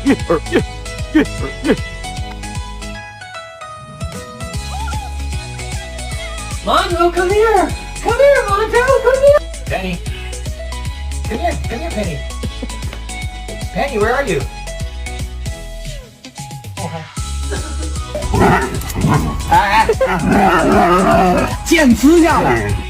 悦耳悦，悦耳悦。Monzo, come here! Come here, Monzo, come here! Penny. Come here, Penny. Penny, where are you? Oh, hi. 见吃下来。